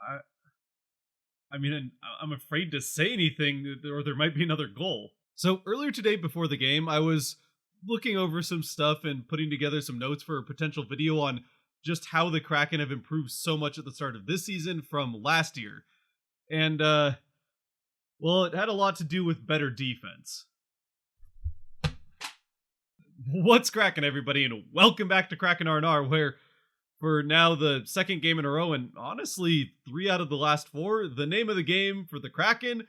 I, I mean, I'm afraid to say anything, or there might be another goal. So earlier today, before the game, I was looking over some stuff and putting together some notes for a potential video on just how the Kraken have improved so much at the start of this season from last year. And well, it had a lot to do with better defense. What's cracking, everybody, and welcome back to Kraken R&R, where for now the second game in a row, and honestly, 3 out of the last 4, the name of the game for the Kraken,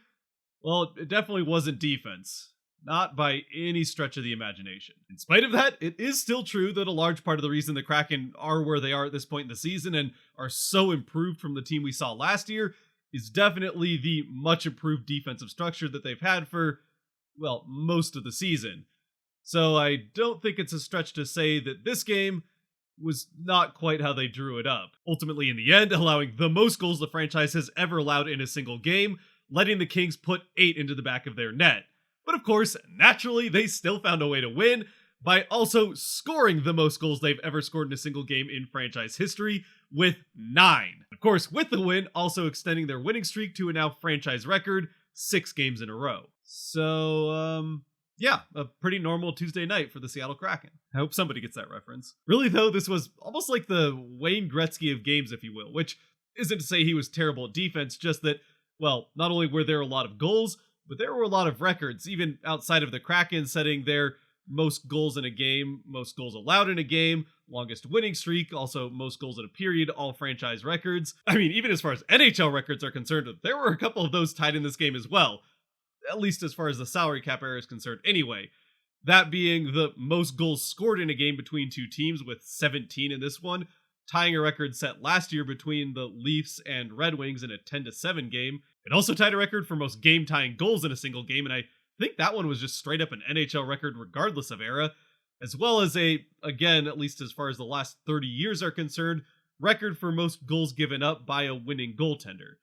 well, it definitely wasn't defense. Not by any stretch of the imagination. In spite of that, it is still true that a large part of the reason the Kraken are where they are at this point in the season and are so improved from the team we saw last year is definitely the much improved defensive structure that they've had for, well, most of the season. So I don't think it's a stretch to say that this game was not quite how they drew it up. Ultimately, in the end, allowing the most goals the franchise has ever allowed in a single game, letting the Kings put 8 into the back of their net. But of course, naturally, they still found a way to win by also scoring the most goals they've ever scored in a single game in franchise history with 9. Of course, with the win, also extending their winning streak to a now franchise record 6 games in a row. So, yeah, a pretty normal Tuesday night for the Seattle Kraken. I hope somebody gets that reference. Really, though, this was almost like the Wayne Gretzky of games, if you will, which isn't to say he was terrible at defense, just that, well, not only were there a lot of goals, but there were a lot of records, even outside of the Kraken setting their most goals in a game, most goals allowed in a game, longest winning streak, also most goals in a period, all franchise records. I mean, even as far as NHL records are concerned, there were a couple of those tied in this game as well. At least as far as the salary cap era is concerned anyway. That being the most goals scored in a game between two teams with 17 in this one, tying a record set last year between the Leafs and Red Wings in a 10-7 game. It also tied a record for most game-tying goals in a single game, and I think that one was just straight up an NHL record regardless of era, as well as again, at least as far as the last 30 years are concerned, record for most goals given up by a winning goaltender.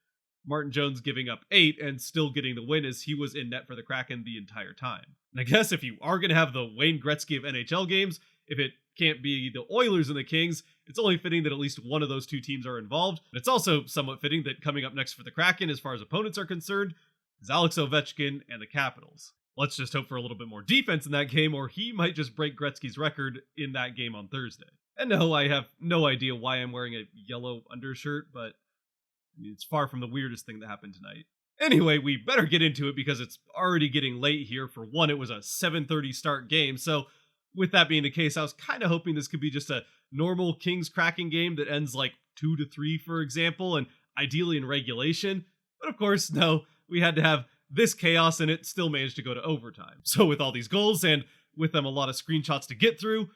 Martin Jones giving up 8 and still getting the win as he was in net for the Kraken the entire time. And I guess if you are going to have the Wayne Gretzky of NHL games, if it can't be the Oilers and the Kings, it's only fitting that at least one of those two teams are involved. And it's also somewhat fitting that coming up next for the Kraken, as far as opponents are concerned, is Alex Ovechkin and the Capitals. Let's just hope for a little bit more defense in that game, or he might just break Gretzky's record in that game on Thursday. And no, I have no idea why I'm wearing a yellow undershirt, but it's far from the weirdest thing that happened tonight. Anyway, we better get into it because it's already getting late here. For one, it was a 7:30 start game, so with that being the case, I was kind of hoping this could be just a normal Kings-Kraken game that ends like 2-3, for example, and ideally in regulation. But of course, no, we had to have this chaos, and it still managed to go to overtime. So with all these goals, and with them a lot of screenshots to get through,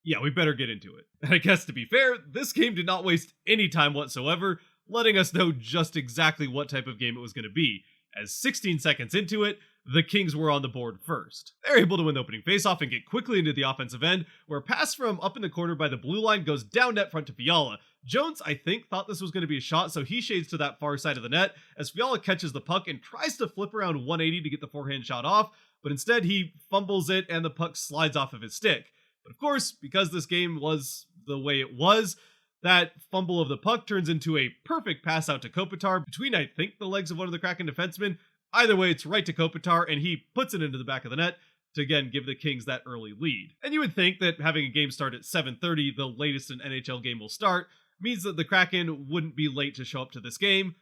yeah, we better get into it. And I guess to be fair, this game did not waste any time whatsoever, letting us know just exactly what type of game it was going to be, as 16 seconds into it, the Kings were on the board first. They're able to win the opening faceoff and get quickly into the offensive end, where a pass from up in the corner by the blue line goes down net front to Fiala. Jones, I think, thought this was going to be a shot, so he shades to that far side of the net, as Fiala catches the puck and tries to flip around 180 to get the forehand shot off, but instead he fumbles it and the puck slides off of his stick. But of course, because this game was the way it was, that fumble of the puck turns into a perfect pass out to Kopitar between, I think, the legs of one of the Kraken defensemen. Either way, it's right to Kopitar, and he puts it into the back of the net to, again, give the Kings that early lead. And you would think that having a game start at 7:30, the latest an NHL game will start, means that the Kraken wouldn't be late to show up to this game,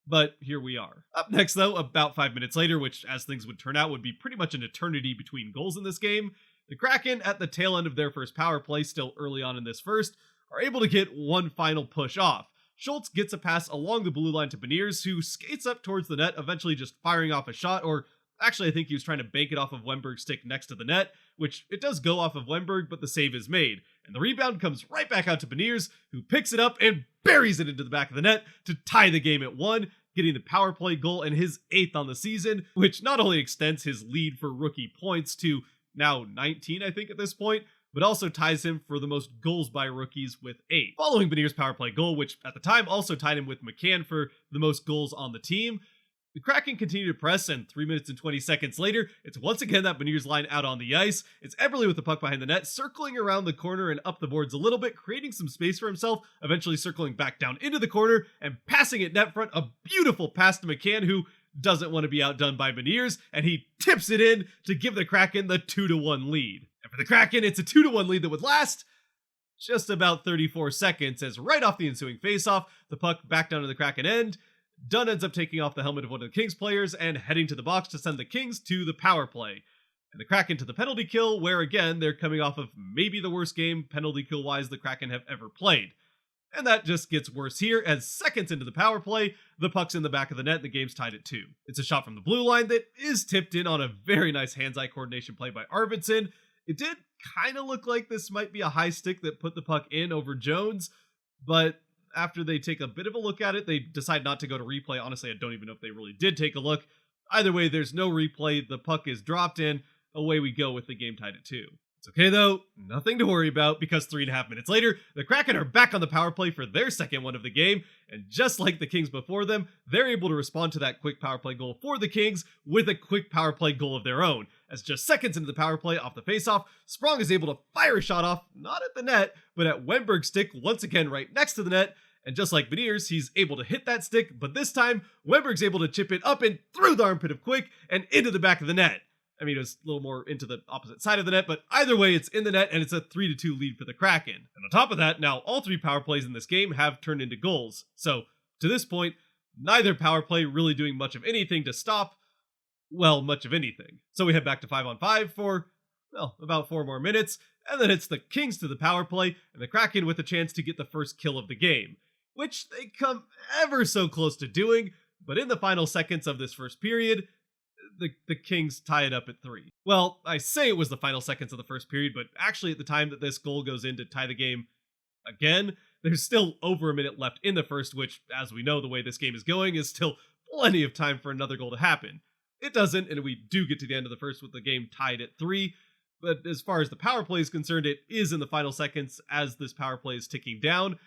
but here we are. Up next, though, about 5 minutes later, which, as things would turn out, would be pretty much an eternity between goals in this game, the Kraken, at the tail end of their first power play, still early on in this first, are able to get one final push off. Schultz gets a pass along the blue line to Beniers, who skates up towards the net, eventually just firing off a shot, or actually I think he was trying to bank it off of Wennberg's stick next to the net, which it does go off of Wennberg, but the save is made. And the rebound comes right back out to Beniers, who picks it up and buries it into the back of the net to tie the game at 1, getting the power play goal and his 8th on the season, which not only extends his lead for rookie points to now 19, I think, at this point, but also ties him for the most goals by rookies with 8. Following Beniers' power play goal, which at the time also tied him with McCann for the most goals on the team, The Kraken continue to press, and 3 minutes and 20 seconds later, it's once again that Beniers line out on the ice. It's Eberle with the puck behind the net, circling around the corner and up the boards a little bit, creating some space for himself, eventually circling back down into the corner and passing it net front. A beautiful pass to McCann, who doesn't want to be outdone by Beniers, and he tips it in to give the Kraken the 2-1 lead. And for the Kraken, it's a 2-1 lead that would last just about 34 seconds, as right off the ensuing faceoff, the puck back down to the Kraken end. Dunn ends up taking off the helmet of one of the Kings players and heading to the box to send the Kings to the power play. And the Kraken to the penalty kill, where again, they're coming off of maybe the worst game penalty kill-wise the Kraken have ever played. And that just gets worse here, as seconds into the power play, the puck's in the back of the net and the game's tied at 2. It's a shot from the blue line that is tipped in on a very nice hands-eye coordination play by Arvidsson. It did kind of look like this might be a high stick that put the puck in over Jones, but after they take a bit of a look at it, they decide not to go to replay. Honestly, I don't even know if they really did take a look. Either way, there's no replay. The puck is dropped in. Away we go with the game tied at 2. It's okay though, nothing to worry about, because 3.5 minutes later, the Kraken are back on the power play for their second one of the game, and just like the Kings before them, they're able to respond to that quick power play goal for the Kings with a quick power play goal of their own. As just seconds into the power play off the faceoff, Sprong is able to fire a shot off, not at the net, but at Wennberg's stick, once again right next to the net. And just like Beniers, he's able to hit that stick, but this time, Wennberg's able to chip it up and through the armpit of Quick and into the back of the net. I mean, it was a little more into the opposite side of the net, but either way, it's in the net, and it's a 3-2 lead for the Kraken. And on top of that, now all 3 power plays in this game have turned into goals. So, to this point, neither power play really doing much of anything to stop, well, much of anything. So we head back to 5-on-5 for, well, about 4 more minutes, and then it's the Kings to the power play, and the Kraken with a chance to get the first kill of the game, which they come ever so close to doing, but in the final seconds of this first period, the Kings tie it up at 3. Well, I say it was the final seconds of the first period, but actually at the time that this goal goes in to tie the game again, there's still over a minute left in the first, which, as we know, the way this game is going, is still plenty of time for another goal to happen. It doesn't, and we do get to the end of the first with the game tied at 3, but as far as the power play is concerned, it is in the final seconds as this power play is ticking down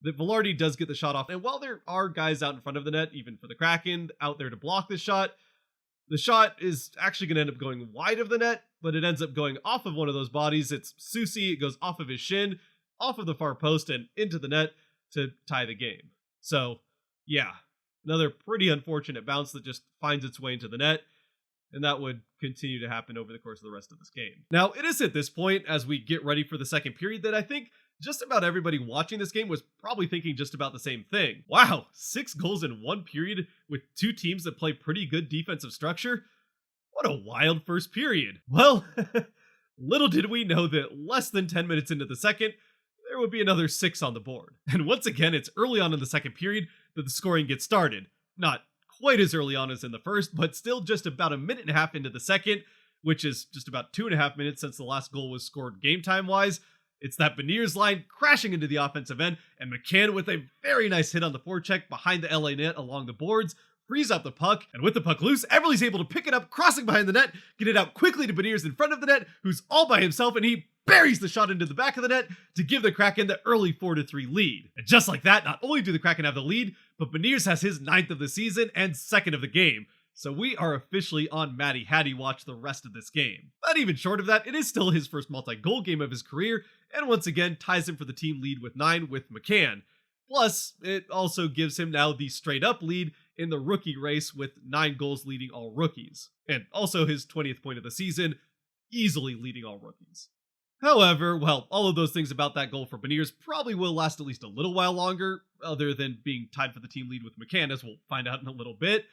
that Velarde does get the shot off, and while there are guys out in front of the net, even for the Kraken, out there to block this shot, the shot is actually going to end up going wide of the net, but it ends up going off of one of those bodies. It's Susi. It goes off of his shin, off of the far post, and into the net to tie the game. So, yeah, another pretty unfortunate bounce that just finds its way into the net, and that would continue to happen over the course of the rest of this game. Now, it is at this point, as we get ready for the second period, that I think just about everybody watching this game was probably thinking just about the same thing. Wow, 6 goals in 1 period with 2 teams that play pretty good defensive structure? What a wild first period. Well, little did we know that less than 10 minutes into the second, there would be another 6 on the board. And once again, it's early on in the second period that the scoring gets started. Not quite as early on as in the first, but still just about a minute and a half into the second, which is just about 2.5 minutes since the last goal was scored game time-wise. It's that Beniers line crashing into the offensive end, and McCann with a very nice hit on the forecheck behind the LA net along the boards, frees up the puck, and with the puck loose, Eberle's able to pick it up, crossing behind the net, get it out quickly to Beniers in front of the net, who's all by himself, and he buries the shot into the back of the net to give the Kraken the early 4-3 lead. And just like that, not only do the Kraken have the lead, but Beniers has his 9th of the season and 2nd of the game. So we are officially on Matty Hattie watch the rest of this game. But even short of that, it is still his first multi-goal game of his career, and once again ties him for the team lead with 9 with McCann. Plus, it also gives him now the straight-up lead in the rookie race with 9 goals leading all rookies. And also his 20th point of the season, easily leading all rookies. However, well, all of those things about that goal for Beniers probably will last at least a little while longer, other than being tied for the team lead with McCann, as we'll find out in a little bit.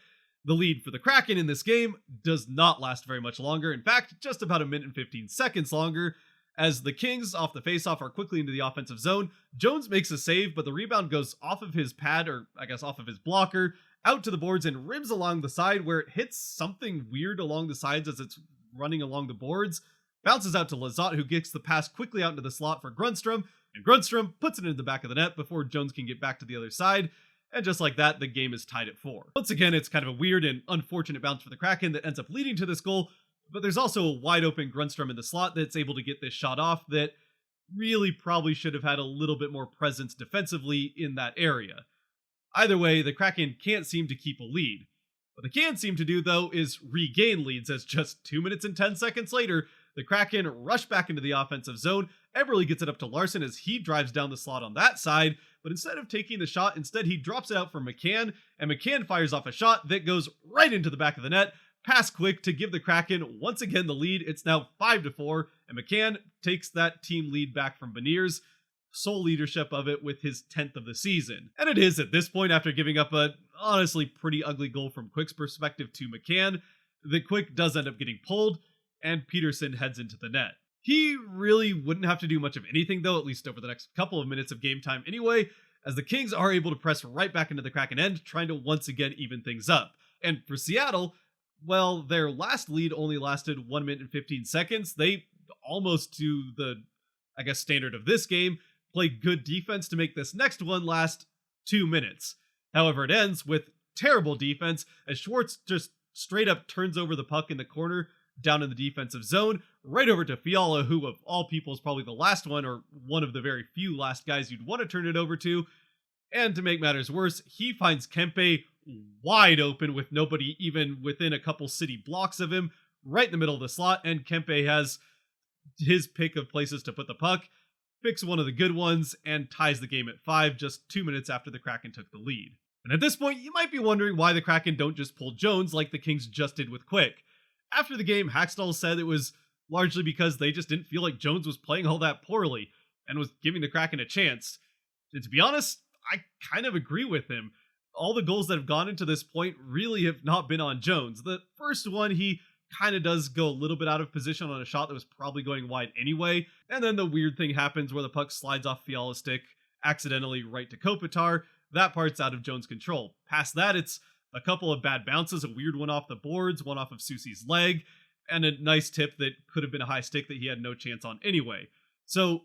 The lead for the Kraken in this game does not last very much longer. In fact, just about a minute and 15 seconds longer, as the Kings off the faceoff are quickly into the offensive zone. Jones makes a save, but the rebound goes off of his pad, or I guess off of his blocker, out to the boards and rims along the side, where it hits something weird along the sides as it's running along the boards. Bounces out to Lizotte, who gets the pass quickly out into the slot for Grundstrom, and Grundstrom puts it into the back of the net before Jones can get back to the other side. And just like that, the game is tied at 4. Once again, it's kind of a weird and unfortunate bounce for the Kraken that ends up leading to this goal, but there's also a wide open Grundstrom in the slot that's able to get this shot off that really probably should have had a little bit more presence defensively in that area. Either way, the Kraken can't seem to keep a lead. What they can seem to do, though, is regain leads, as just 2 minutes and 10 seconds later, the Kraken rush back into the offensive zone. Eberle gets it up to Larson as he drives down the slot on that side, but instead of taking the shot, instead he drops it out for McCann, and McCann fires off a shot that goes right into the back of the net. Pass quick to give the Kraken once again the lead. It's now 5-4, and McCann takes that team lead back from Beniers, sole leadership of it with his 10th of the season. And it is at this point, after giving up a honestly pretty ugly goal from Quick's perspective to McCann, that Quick does end up getting pulled, and Peterson heads into the net. He really wouldn't have to do much of anything, though, at least over the next couple of minutes of game time anyway, as the Kings are able to press right back into the Kraken end, trying to once again even things up. And for Seattle, well, their last lead only lasted 1 minute and 15 seconds. They, almost to the, standard of this game, played good defense to make this next one last 2 minutes. However, it ends with terrible defense as Schwartz just straight up turns over the puck in the corner down in the defensive zone, right over to Fiala, who of all people is probably the last one, or one of the very few last guys you'd want to turn it over to. And to make matters worse, he finds Kempe wide open with nobody even within a couple city blocks of him, right in the middle of the slot, and Kempe has his pick of places to put the puck, picks one of the good ones, and ties the game at 5 just 2 minutes after the Kraken took the lead. And at this point, you might be wondering why the Kraken don't just pull Jones like the Kings just did with Quick. After the game, Hackstall said it was largely because they just didn't feel like Jones was playing all that poorly and was giving the Kraken a chance. And to be honest, I kind of agree with him. All the goals that have gone into this point really have not been on Jones. The first one, he kind of does go a little bit out of position on a shot that was probably going wide anyway, and then the weird thing happens where the puck slides off Fiala's stick accidentally right to Kopitar. That part's out of Jones' control. Past that, it's a couple of bad bounces, a weird one off the boards, one off of Soucy's leg, and a nice tip that could have been a high stick that he had no chance on anyway. So,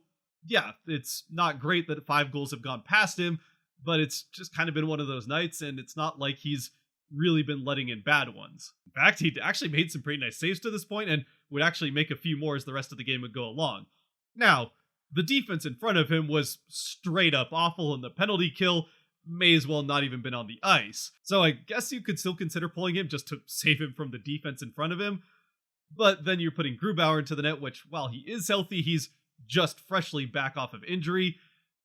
yeah, it's not great that 5 goals have gone past him, but it's just kind of been one of those nights, and it's not like he's really been letting in bad ones. In fact, he'd actually made some pretty nice saves to this point, and would actually make a few more as the rest of the game would go along. Now, the defense in front of him was straight up awful, and the penalty kill may as well not even been on the ice. So I guess you could still consider pulling him just to save him from the defense in front of him. But then you're putting Grubauer into the net, which, while he is healthy, he's just freshly back off of injury,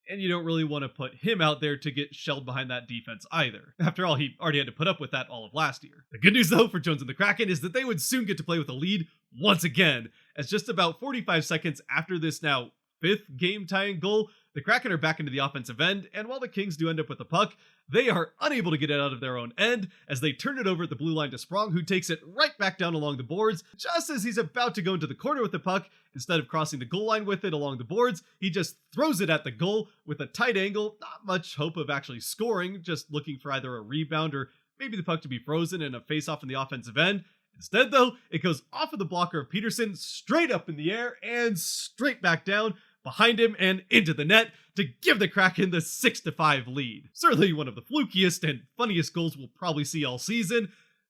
and you don't really want to put him out there to get shelled behind that defense either. After all, he already had to put up with that all of last year. The good news, though, for Jones and the Kraken is that they would soon get to play with a lead once again, as just about 45 seconds after this now 5th game-tying goal, the Kraken are back into the offensive end, and while the Kings do end up with the puck, they are unable to get it out of their own end as they turn it over at the blue line to Sprong, who takes it right back down along the boards. Just as he's about to go into the corner with the puck, instead of crossing the goal line with it along the boards, he just throws it at the goal with a tight angle. Not much hope of actually scoring, just looking for either a rebound or maybe the puck to be frozen and a face-off in the offensive end. Instead, though, it goes off of the blocker of Peterson, straight up in the air and straight back down behind him and into the net to give the Kraken the 6-5 lead. Certainly one of the flukiest and funniest goals we'll probably see all season,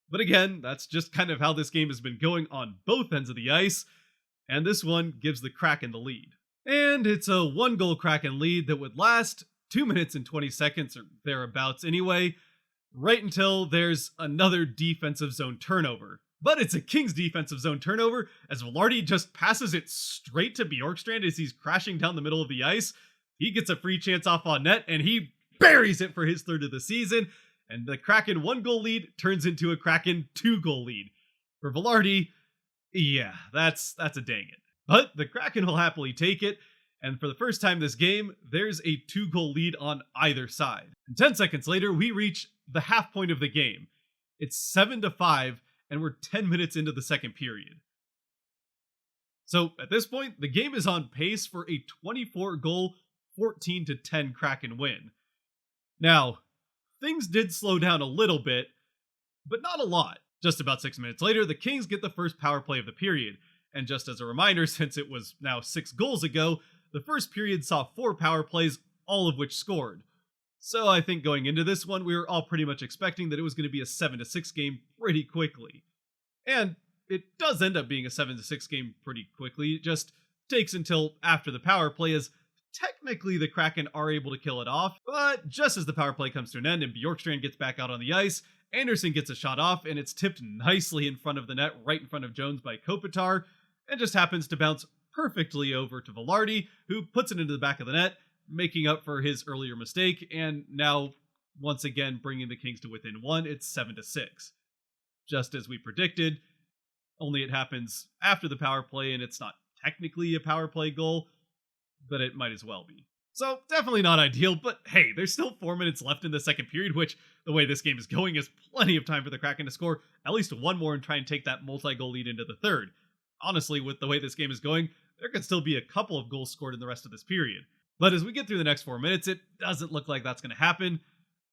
but again, that's just kind of how this game has been going on both ends of the ice, and this one gives the Kraken the lead. And it's a 1-goal Kraken lead that would last 2 minutes and 20 seconds or thereabouts anyway, right until there's another defensive zone turnover. But it's a Kings defensive zone turnover as Velarde just passes it straight to Bjorkstrand as he's crashing down the middle of the ice. He gets a free chance off on net and he buries it for his 3rd of the season. And the Kraken 1-goal lead turns into a Kraken 2-goal lead. For Velarde, yeah, that's a dang it. But the Kraken will happily take it. And for the first time this game, there's a 2-goal lead on either side. And 10 seconds later, we reach the half point of the game. It's 7-5. And we're 10 minutes into the second period. So at this point, the game is on pace for a 24-goal, 14-10 Kraken win. Now, things did slow down a little bit, but not a lot. Just about 6 minutes later, the Kings get the first power play of the period. And just as a reminder, since it was now 6 goals ago, the first period saw 4 power plays, all of which scored. So I think going into this one, we were all pretty much expecting that it was going to be a 7-6 game pretty quickly. And it does end up being a 7-6 game pretty quickly. It just takes until after the power play, as technically the Kraken are able to kill it off. But just as the power play comes to an end and Bjorkstrand gets back out on the ice, Anderson gets a shot off, and it's tipped nicely in front of the net, right in front of Jones by Kopitar, and just happens to bounce perfectly over to Velarde, who puts it into the back of the net, making up for his earlier mistake, and now once again bringing the Kings to within one. It's 7-6. Just as we predicted, only it happens after the power play, and it's not technically a power play goal, but it might as well be. So definitely not ideal, but hey, there's still 4 minutes left in the second period, which, the way this game is going, is plenty of time for the Kraken to score at least one more and try and take that multi-goal lead into the third. Honestly, with the way this game is going, there could still be a couple of goals scored in the rest of this period. But as we get through the next 4 minutes, it doesn't look like that's going to happen,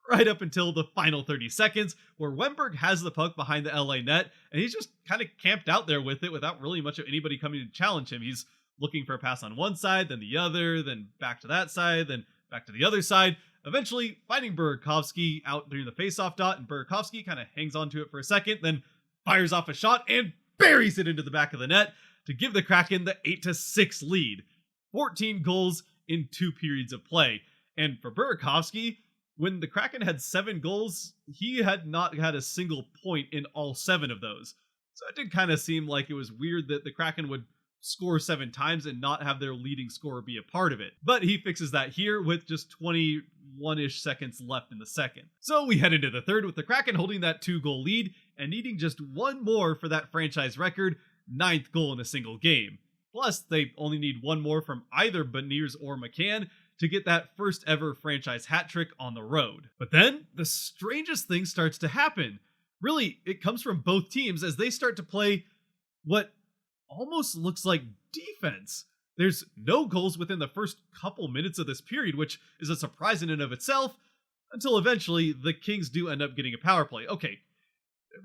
right up until the final 30 seconds, where Wemberg has the puck behind the LA net, and he's just kind of camped out there with it without really much of anybody coming to challenge him. He's looking for a pass on one side, then the other, then back to that side, then back to the other side, eventually finding Burakovsky out near the faceoff dot, and Burakovsky kind of hangs on to it for a second, then fires off a shot and buries it into the back of the net to give the Kraken the 8-6 lead. 14 goals in 2 periods of play. And for Burakovsky, when the Kraken had 7 goals, he had not had a single point in all 7 of those. So it did kind of seem like it was weird that the Kraken would score 7 times and not have their leading scorer be a part of it. But he fixes that here with just 21-ish seconds left in the second. So we head into the third with the Kraken holding that 2-goal lead and needing just one more for that franchise record, 9th goal in a single game. Plus, they only need one more from either Beniers or McCann to get that first ever franchise hat trick on the road. But then, the strangest thing starts to happen. Really, it comes from both teams as they start to play what almost looks like defense. There's no goals within the first couple minutes of this period, which is a surprise in and of itself, until eventually the Kings do end up getting a power play. Okay,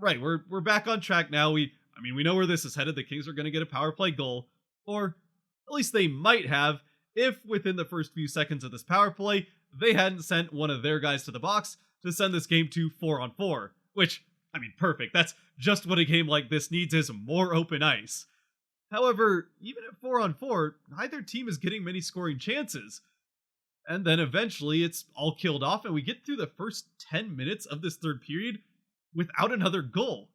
right, we're back on track now. We know where this is headed. The Kings are going to get a power play goal, or at least they might have, if within the first few seconds of this power play, they hadn't sent one of their guys to the box to send this game to 4-on-4, which, perfect. That's just what a game like this needs, is more open ice. However, even at 4-on-4, neither team is getting many scoring chances. And then eventually it's all killed off and we get through the first 10 minutes of this third period without another goal.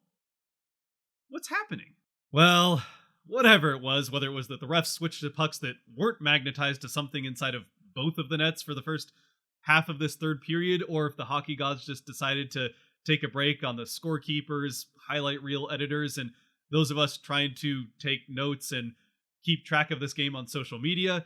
What's happening? Well, whatever it was, whether it was that the refs switched to pucks that weren't magnetized to something inside of both of the nets for the first half of this third period, or if the hockey gods just decided to take a break on the scorekeepers, highlight reel editors, and those of us trying to take notes and keep track of this game on social media,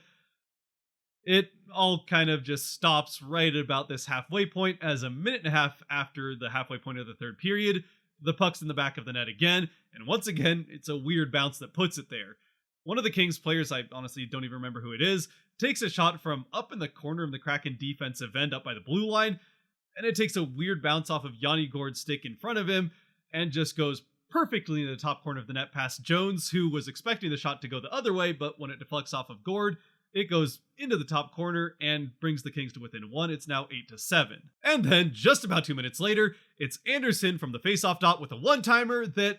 it all kind of just stops right at about this halfway point, as a minute and a half after the halfway point of the third period, the puck's in the back of the net again, and once again, it's a weird bounce that puts it there. One of the Kings players, I honestly don't even remember who it is, takes a shot from up in the corner of the Kraken defensive end up by the blue line, and it takes a weird bounce off of Yanni Gourde's stick in front of him, and just goes perfectly in the top corner of the net past Jones, who was expecting the shot to go the other way, but when it deflects off of Gourde, it goes into the top corner and brings the Kings to within 1. It's now 8-7. And then, just about 2 minutes later, it's Anderson from the faceoff dot with a one-timer that,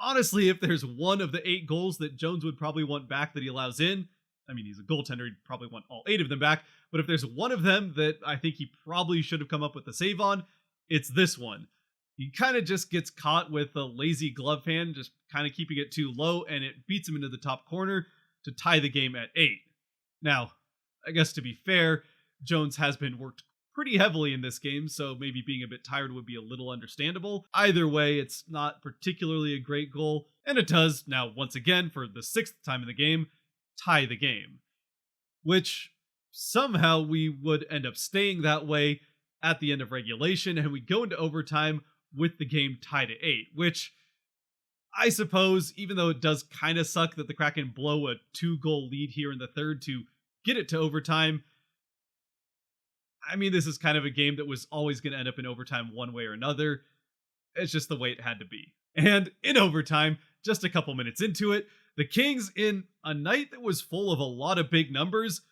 honestly, if there's one of the 8 goals that Jones would probably want back that he allows in, he's a goaltender, he'd probably want all 8 of them back, but if there's one of them that I think he probably should have come up with a save on, it's this one. He kind of just gets caught with a lazy glove hand, just kind of keeping it too low, and it beats him into the top corner to tie the game at 8. Now, I guess to be fair, Jones has been worked pretty heavily in this game, so maybe being a bit tired would be a little understandable. Either way, it's not particularly a great goal, and it does, now once again, for the 6th time in the game, tie the game. Which, somehow we would end up staying that way at the end of regulation, and we go into overtime with the game tied at 8, which I suppose, even though it does kind of suck that the Kraken blow a 2-goal lead here in the third to get it to overtime, this is kind of a game that was always going to end up in overtime one way or another. It's just the way it had to be. And in overtime, just a couple minutes into it, the Kings, in a night that was full of a lot of big numbers,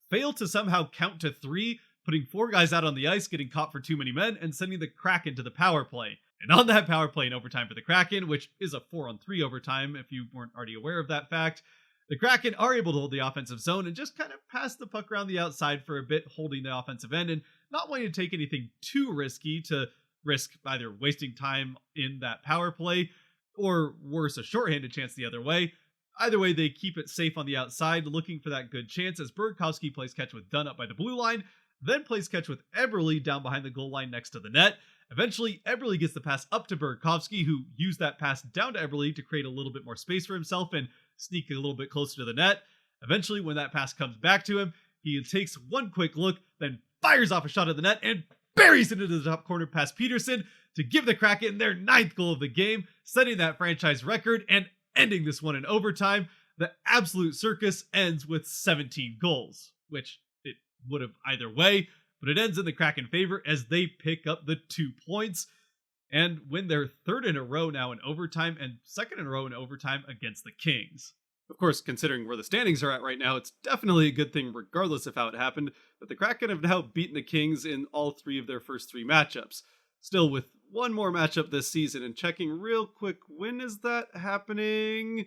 failed to somehow count to 3, putting 4 guys out on the ice, getting caught for too many men, and sending the Kraken to the power play. And on that power play in overtime for the Kraken, which is a 4-on-3 overtime if you weren't already aware of that fact, the Kraken are able to hold the offensive zone and just kind of pass the puck around the outside for a bit, holding the offensive end and not wanting to take anything too risky to risk either wasting time in that power play or worse, a shorthanded chance the other way. Either way, they keep it safe on the outside, looking for that good chance as Burakovsky plays catch with Dunn up by the blue line, then plays catch with Eberle down behind the goal line next to the net. Eventually, Eberle gets the pass up to Burakovsky, who used that pass down to Eberle to create a little bit more space for himself and sneak a little bit closer to the net. Eventually, when that pass comes back to him, he takes one quick look, then fires off a shot at the net and buries it into the top corner past Peterson to give the Kraken their 9th goal of the game, setting that franchise record and ending this one in overtime. The absolute circus ends with 17 goals, which it would have either way, but it ends in the Kraken favor as they pick up the 2 points and win their 3rd in a row now in overtime and 2nd in a row in overtime against the Kings. Of course, considering where the standings are at right now, it's definitely a good thing regardless of how it happened, but the Kraken have now beaten the Kings in all 3 of their first 3 matchups. Still with one more matchup this season, and checking real quick, when is that happening?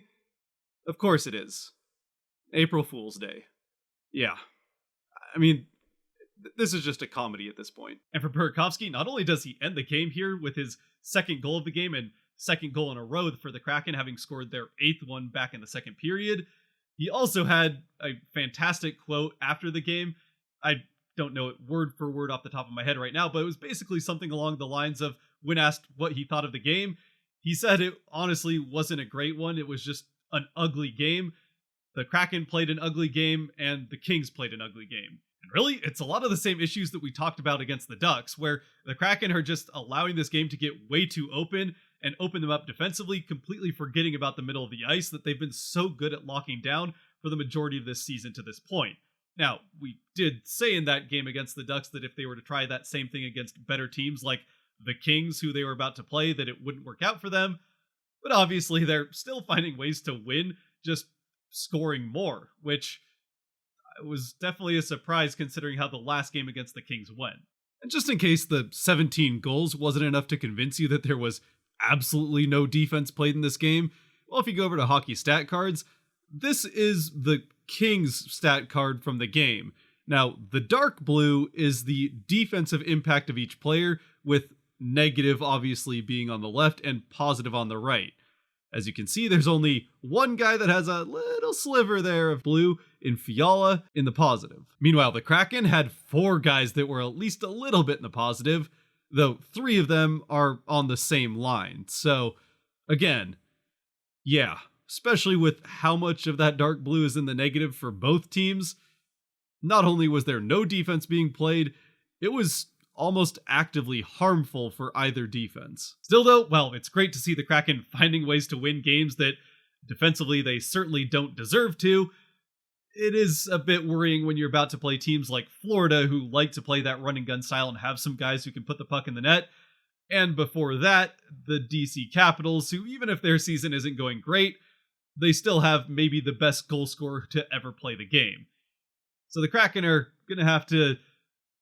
Of course it is. April Fool's Day. Yeah. I mean, this is just a comedy at this point. And for Burakovsky, not only does he end the game here with his 2nd goal of the game and 2nd goal in a row for the Kraken, having scored their 8th one back in the 2nd period, he also had a fantastic quote after the game. I don't know it word for word off the top of my head right now, but it was basically something along the lines of, when asked what he thought of the game, he said it honestly wasn't a great one. It was just an ugly game. The Kraken played an ugly game, and the Kings played an ugly game. And really, it's a lot of the same issues that we talked about against the Ducks, where the Kraken are just allowing this game to get way too open and open them up defensively, completely forgetting about the middle of the ice that they've been so good at locking down for the majority of this season to this point. Now, we did say in that game against the Ducks that if they were to try that same thing against better teams like the Kings, who they were about to play, that it wouldn't work out for them. But obviously, they're still finding ways to win, just scoring more, which was definitely a surprise considering how the last game against the Kings went. And just in case the 17 goals wasn't enough to convince you that there was absolutely no defense played in this game, well, if you go over to hockey stat cards, this is the Kings stat card from the game. Now, the dark blue is the defensive impact of each player, with negative obviously being on the left and positive on the right. As you can see, there's only one guy that has a little sliver there of blue in Fiala in the positive. Meanwhile, the Kraken had 4 guys that were at least a little bit in the positive, though 3 of them are on the same line. So, again, yeah, especially with how much of that dark blue is in the negative for both teams, not only was there no defense being played, it was almost actively harmful for either defense. Still though, well, it's great to see the Kraken finding ways to win games that defensively they certainly don't deserve to. It is a bit worrying when you're about to play teams like Florida, who like to play that run and gun style and have some guys who can put the puck in the net. And before that, the DC Capitals, who even if their season isn't going great, they still have maybe the best goal scorer to ever play the game. So the Kraken are going to have to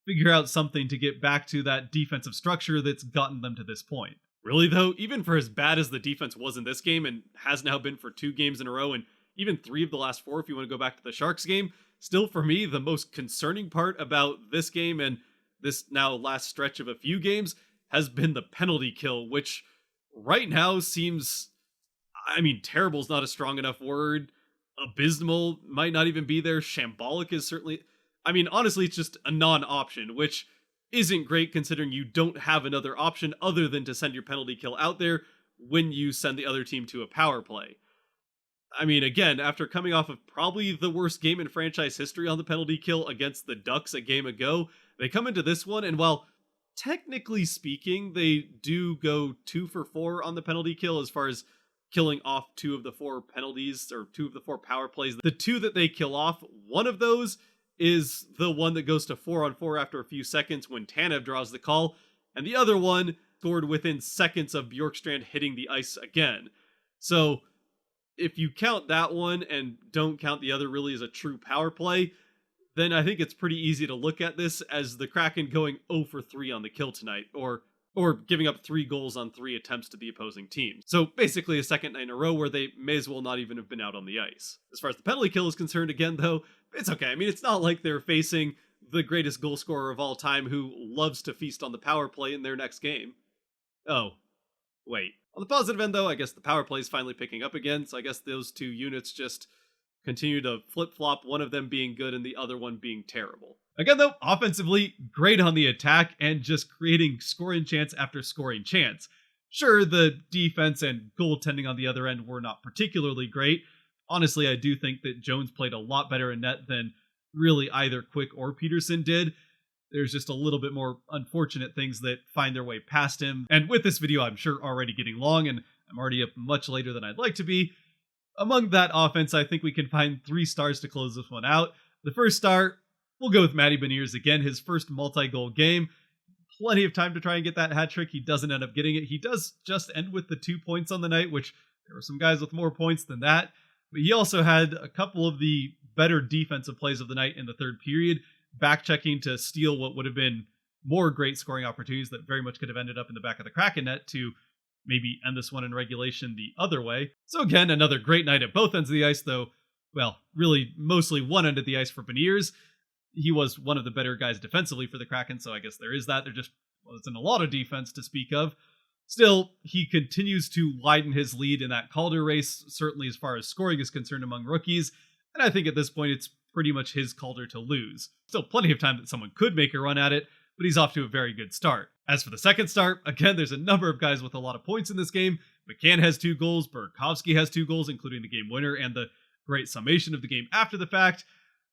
figure out something to get back to that defensive structure that's gotten them to this point. Really though, even for as bad as the defense was in this game and has now been for 2 games in a row and even 3 of the last 4 if you want to go back to the Sharks game, still for me, the most concerning part about this game and this now last stretch of a few games has been the penalty kill, which right now seems, I mean, terrible is not a strong enough word. Abysmal might not even be there. Shambolic is certainly, I mean, honestly, it's just a non-option, which isn't great considering you don't have another option other than to send your penalty kill out there when you send the other team to a power play. I mean, again, after coming off of probably the worst game in franchise history on the penalty kill against the Ducks a game ago, they come into this one, and while technically speaking, they do go 2 for 4 on the penalty kill as far as killing off 2 of the 4 penalties, or 2 of the 4 power plays. The 2 that they kill off, one of those is the one that goes to 4-on-4 after a few seconds when Tanev draws the call, and the other one scored within seconds of Bjorkstrand hitting the ice again. So if you count that one and don't count the other really as a true power play, then I think it's pretty easy to look at this as the Kraken going 0 for 3 on the kill tonight, or giving up 3 goals on 3 attempts to the opposing team. So basically a second night in a row where they may as well not even have been out on the ice. As far as the penalty kill is concerned, again though, it's okay. I mean, it's not like they're facing the greatest goal scorer of all time who loves to feast on the power play in their next game. Oh, wait. On the positive end, though, I guess the power play is finally picking up again, so I guess those two units just continue to flip flop, one of them being good and the other one being terrible. Again, though, offensively, great on the attack and just creating scoring chance after scoring chance. Sure, the defense and goaltending on the other end were not particularly great. Honestly, I do think that Jones played a lot better in net than really either Quick or Peterson did. There's just a little bit more unfortunate things that find their way past him. And with this video, I'm sure already getting long, and I'm already up much later than I'd like to be. Among that offense, I think we can find 3 stars to close this one out. The first star, we'll go with Matty Beniers again, his first multi-goal game. Plenty of time to try and get that hat trick. He doesn't end up getting it. He does just end with the 2 points on the night, which there were some guys with more points than that. But he also had a couple of the better defensive plays of the night in the third period, back-checking to steal what would have been more great scoring opportunities that very much could have ended up in the back of the Kraken net to maybe end this one in regulation the other way. So again, another great night at both ends of the ice, though, well, really mostly one end of the ice for Beniers. He was one of the better guys defensively for the Kraken, so I guess there is that. There just wasn't a lot of defense to speak of. Still, he continues to widen his lead in that Calder race, certainly as far as scoring is concerned among rookies, and I think at this point it's pretty much his Calder to lose. Still plenty of time that someone could make a run at it, but he's off to a very good start. As for the second start, again, there's a number of guys with a lot of points in this game. McCann has 2 goals, Burakovsky has 2 goals, including the game winner and the great summation of the game after the fact.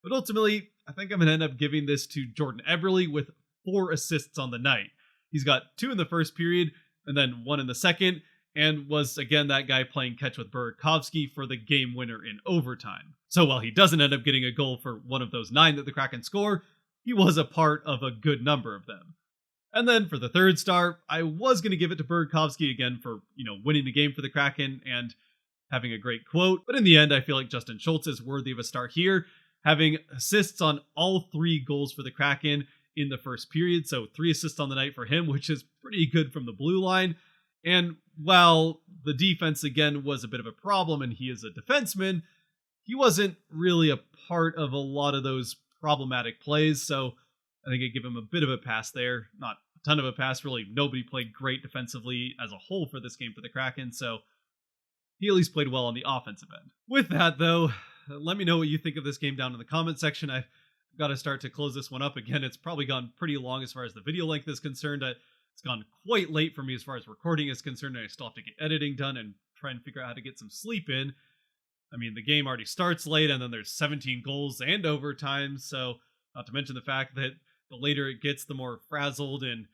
But ultimately, I think I'm going to end up giving this to Jordan Eberle with 4 assists on the night. He's got 2 in the first period and then 1 in the second, and was again that guy playing catch with Burakovsky for the game winner in overtime. So while he doesn't end up getting a goal for one of those 9 that the Kraken score, he was a part of a good number of them. And then for the third star, I was going to give it to Burakovsky again for, winning the game for the Kraken and having a great quote. But in the end, I feel like Justin Schultz is worthy of a star here, having assists on all 3 goals for the Kraken in the first period. So 3 assists on the night for him, which is pretty good from the blue line. And while the defense, again, was a bit of a problem and he is a defenseman, he wasn't really a part of a lot of those problematic plays. So I think I give him a bit of a pass there. Not a ton of a pass, really. Nobody played great defensively as a whole for this game for the Kraken, so he at least played well on the offensive end. With that, though, let me know what you think of this game down in the comment section. I've got to start to close this one up again. It's probably gone pretty long as far as the video length is concerned. It's gone quite late for me as far as recording is concerned, and I still have to get editing done and try and figure out how to get some sleep in. I mean, the game already starts late, and then there's 17 goals and overtime, so not to mention the fact that the later it gets, the more frazzled and,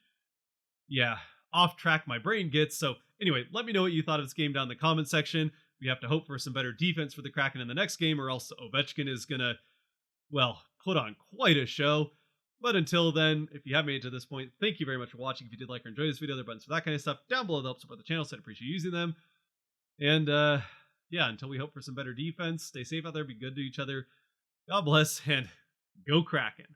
off track my brain gets. So anyway, let me know what you thought of this game down in the comment section. We have to hope for some better defense for the Kraken in the next game, or else Ovechkin is going to, put on quite a show. But until then, if you have made it to this point, thank you very much for watching. If you did like or enjoy this video, there are buttons for that kind of stuff down below that help support the channel, so I appreciate you using them. And until we hope for some better defense, stay safe out there, be good to each other. God bless, and go Kraken.